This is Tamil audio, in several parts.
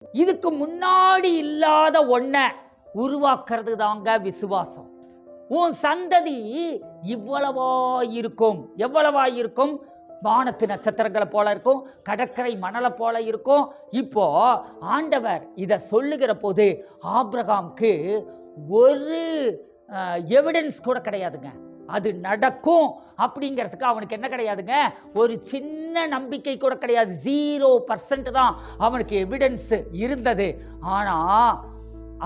இதுக்கு முன்னாடி இல்லாத ஒன்ன உருவாக்குறது தாங்க விசுவாசம். உன் சந்ததி இவ்வளவா இருக்கும், எவ்வளவா இருக்கும்? வானத்து நட்சத்திரங்களை போல இருக்கும், கடற்கரை மணலை போல இருக்கும். இப்போ ஆண்டவர் இதை சொல்லுகிற போது ஆபிரகாமுக்கு ஒரு எவிடன்ஸ் கூட கிடையாதுங்க. அது நடக்கும் அப்படிங்கிறதுக்கு அவனுக்கு என்ன கிடையாதுங்க, ஒரு சின்ன நம்பிக்கை கூட கிடையாது. 0% தான் அவனுக்கு எவிடன்ஸ் இருந்தது. ஆனால்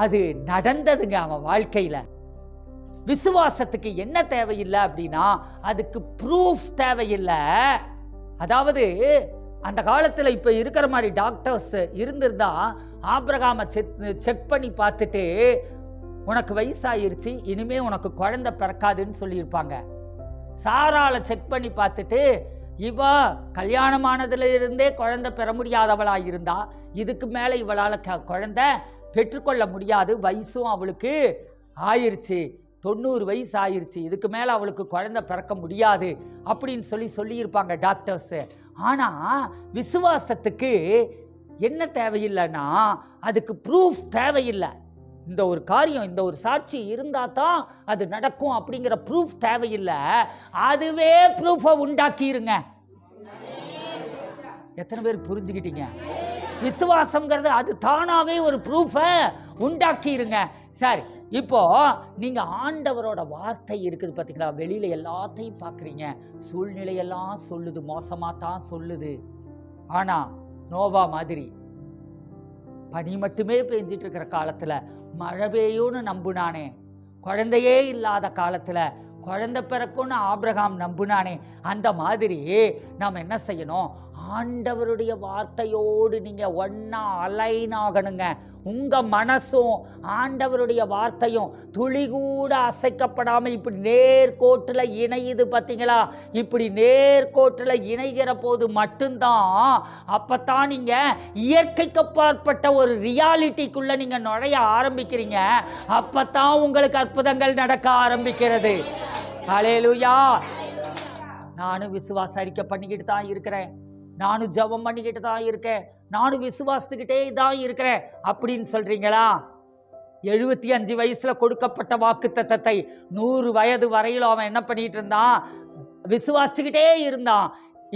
அது நடந்ததுங்க அவன் வாழ்க்கையில். விசுவாசத்துக்கு என்ன தேவையில்லை அப்படின்னா, அதுக்கு ப்ரூஃப் தேவையில்லை. அதாவது அந்த காலத்தில் இப்போ இருக்கிற மாதிரி டாக்டர்ஸ் இருந்திருந்தா ஆபிரகாமை செக் பண்ணி பார்த்துட்டு உனக்கு வயசாயிருச்சு, இனிமே உனக்கு குழந்தை பிறக்காதுன்னு சொல்லியிருப்பாங்க. சாராளை செக் பண்ணி பார்த்துட்டு இவ கல்யாணமானதுல இருந்தே குழந்தை பெற முடியாதவளா இருந்தா, இதுக்கு மேலே இவளால் குழந்தை பெற்றுக்கொள்ள முடியாது, வயசும் அவளுக்கு ஆயிருச்சு, 90 வயசு ஆயிருச்சு, இதுக்கு மேலே அவளுக்கு குழந்தை பிறக்க முடியாது அப்படின்னு சொல்லியிருப்பாங்க டாக்டர்ஸு. ஆனால் விசுவாசத்துக்கு என்ன தேவையில்லைன்னா, அதுக்கு ப்ரூஃப் தேவையில்லை. இந்த ஒரு காரியம், இந்த ஒரு சாட்சி இருந்தால் தான் அது நடக்கும் அப்படிங்கிற ப்ரூஃப் தேவையில்லை. அதுவே ப்ரூஃபை உண்டாக்கிருங்க. எத்தனை பேர் புரிஞ்சுக்கிட்டீங்க? விசுவாசம்ங்கிறது அது தானாவே ஒரு ப்ரூஃபை உண்டாக்கிருங்க. சரி, இப்போ நீங்க ஆண்டவரோட வார்த்தை இருக்குது பார்த்தீங்களா, வெளியில எல்லாத்தையும் பார்க்குறீங்க, சூழ்நிலையெல்லாம் சொல்லுது, மோசமாக தான் சொல்லுது. ஆனா நோவா மாதிரி பனி மட்டுமே பெஞ்சிட்டு இருக்கிற காலத்துல மழை பெய்யும்னு நம்புனானே, குழந்தையே இல்லாத காலத்துல குழந்தை பிறக்கும்னு ஆபிரகாம் நம்புனானே, அந்த மாதிரி நாம் என்ன செய்யணும்? ஆண்டவருடைய வார்த்தையோடு நீங்க ஒன்னா அலைன் ஆகணுங்க. உங்க மனசும் ஆண்டவருடைய வார்த்தையும் துளி கூட அசைக்கப்படாம இப்படி நேர்கோட்டில் இணையுது பார்த்தீங்களா? இப்படி நேர்கோட்டில் இணைகிற போது மட்டும்தான், அப்பத்தான் நீங்க இயற்கைக்கு அப்பாற்பட்ட ஒரு ரியாலிட்டிக்குள்ள நீங்க நுழைய ஆரம்பிக்கிறீங்க. அப்பத்தான் உங்களுக்கு அற்புதங்கள் நடக்க ஆரம்பிக்கிறது. ஹல்லேலூயா. நானும் விசுவாச அறிக்கை பண்ணிக்கிட்டு தான் இருக்கிறேன், நானும் ஜெபம் பண்ணிக்கிட்டு தான் இருக்கேன், நானும் விசுவாசத்துக்கிட்டே தான் இருக்கிறேன் அப்படின்னு சொல்றீங்களா? 75 வயசுல கொடுக்கப்பட்ட வாக்குத்தத்தத்தை 100 வயது வரையிலும் அவன் என்ன பண்ணிட்டு இருந்தான்? விசுவாசிக்கிட்டே இருந்தான்.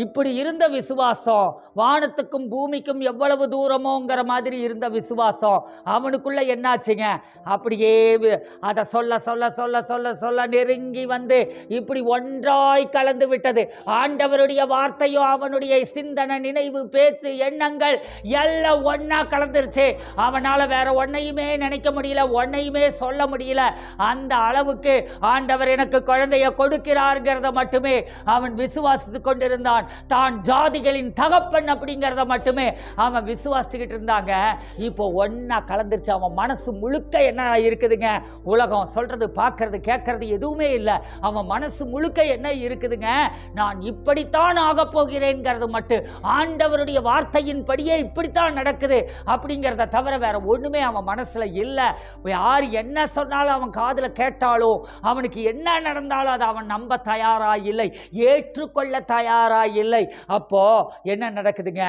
இப்படி இருந்த விசுவாசம் வானத்துக்கும் பூமிக்கும் எவ்வளவு தூரமோங்கிற மாதிரி இருந்த விசுவாசம் அவனுக்குள்ள என்னாச்சுங்க? அப்படியே அதை சொல்ல சொல்ல சொல்ல சொல்ல சொல்ல நெருங்கி வந்து இப்படி ஒன்றாய் கலந்து விட்டது. ஆண்டவருடைய வார்த்தையும் அவனுடைய சிந்தனை, நினைவு, பேச்சு, எண்ணங்கள் எல்லாம் ஒன்னா கலந்துருச்சு. அவனால வேற ஒன்னையுமே நினைக்க முடியல, ஒன்னையுமே சொல்ல முடியல. அந்த அளவுக்கு ஆண்டவர் எனக்கு குழந்தைய கொடுக்கிறார்கிறத மட்டுமே அவன் விசுவாசித்து கொண்டிருந்தான். தான் ஜாதிகளின் தகப்பன் அப்படிங்கிறத மட்டுமே அவன் விசுவாசிக்கிட்டு இருந்தாங்க. இப்போ ஒன்னா கலந்துருச்சு. அவன் மனசு முழுக்க என்ன இருக்குதுங்க? உலகம் சொல்றது, பார்க்கறது, கேட்கறது எதுவுமே இல்லை. அவன் மனசு முழுக்க என்ன இருக்குதுங்க? நான் இப்படித்தான் ஆக போகிறேன்ங்கிறது மட்டும், ஆண்டவருடைய வார்த்தையின் படியே இப்படித்தான் நடக்குது அப்படிங்கிறத தவிர வேற ஒண்ணுமே அவன் மனசுல இல்லை. யார் என்ன சொன்னாலும் அவன் காதுல கேட்டாலோ, அவனுக்கு என்ன நடந்தாலும் அதை அவன் நம்ப தயாரா இல்லை, ஏற்றுக்கொள்ள தயாரா இல்லை. அப்போ என்ன நடக்குதுங்க?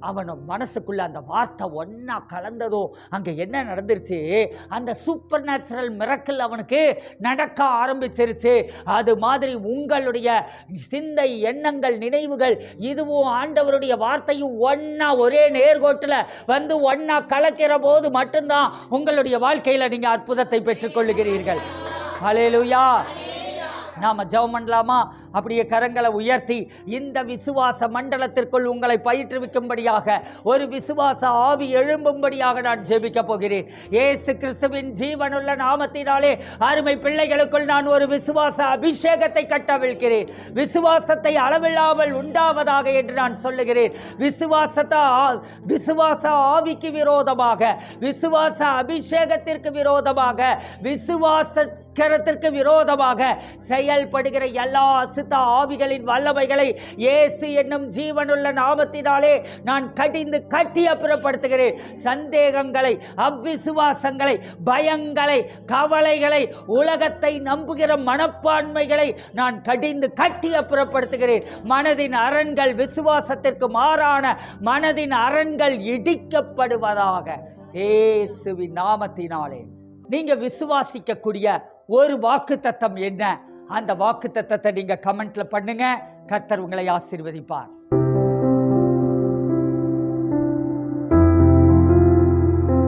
அவன் மனசுக்குள்ள அந்த வார்த்தை ஒன்னா கலந்ததோ அங்க என்ன நடந்துருச்சு? அந்த சூப்பர் நேச்சுரல் மிரக்கல் அவனுக்கு நடக்க ஆரம்பிச்சிருச்சு. அது மாதிரி உங்களுடைய சிந்தை, எண்ணங்கள், நினைவுகள் இதுவும் ஆண்டவருடைய வார்த்தையும் ஒன்னா ஒரே நேர்கோட்டில் வந்து ஒன்னா கலக்கிற போது மட்டும்தான் உங்களுடைய வாழ்க்கையில நீங்க அற்புதத்தை பெற்றுக்கொள்ளுகிறீர்கள். ஹல்லேலூயா. நாம ஜெபம் பண்ணலாமா? அப்படியே கரங்களை உயர்த்தி இந்த விசுவாச மண்டலத்திற்குள் உங்களை பயிற்றுவிக்கும்படியாக, ஒரு விசுவாச ஆவி எழும்பும்படியாக நான் ஜெபிக்க போகிறேன். இயேசு கிறிஸ்துவின் ஜீவனுள்ள நாமத்தினாலே அருமை பிள்ளைகளுக்குள் நான் ஒரு விசுவாச அபிஷேகத்தை கட்டவிழ்கிறேன். விசுவாசத்தை அளவில்லாமல் உண்டாவதாக என்று நான் சொல்லுகிறேன். விசுவாச ஆவிக்கு விரோதமாக, விசுவாச அபிஷேகத்திற்கு விரோதமாக, விசுவாச சீக்கிரத்திற்கு விரோதமாக செயல்படுகிற எல்லா அசுத்த ஆவிகளின் வல்லமைகளை இயேசு என்னும் ஜீவனுள்ள நாமத்தினாலே நான் கடிந்து கட்டி அப்புறப்படுத்துகிறேன். சந்தேகங்களை, அவ்விசுவாசங்களை, பயங்களை, கவலைகளை, உலகத்தை நம்புகிற மனப்பான்மைகளை நான் கடிந்து கட்டி அப்புறப்படுத்துகிறேன். மனதின் அரண்கள், விசுவாசத்திற்கு மாறான மனதின் அரண்கள் இடிக்கப்படுவதாக இயேசுவின் நாமத்தினாலே. நீங்க விசுவாசிக்கக்கூடிய ஒரு வாக்குத்தத்தம் என்ன? அந்த வாக்குத்தத்தத்தை நீங்க கமெண்ட்ல பண்ணுங்க. கர்த்தர் உங்களை ஆசீர்வதிப்பார்.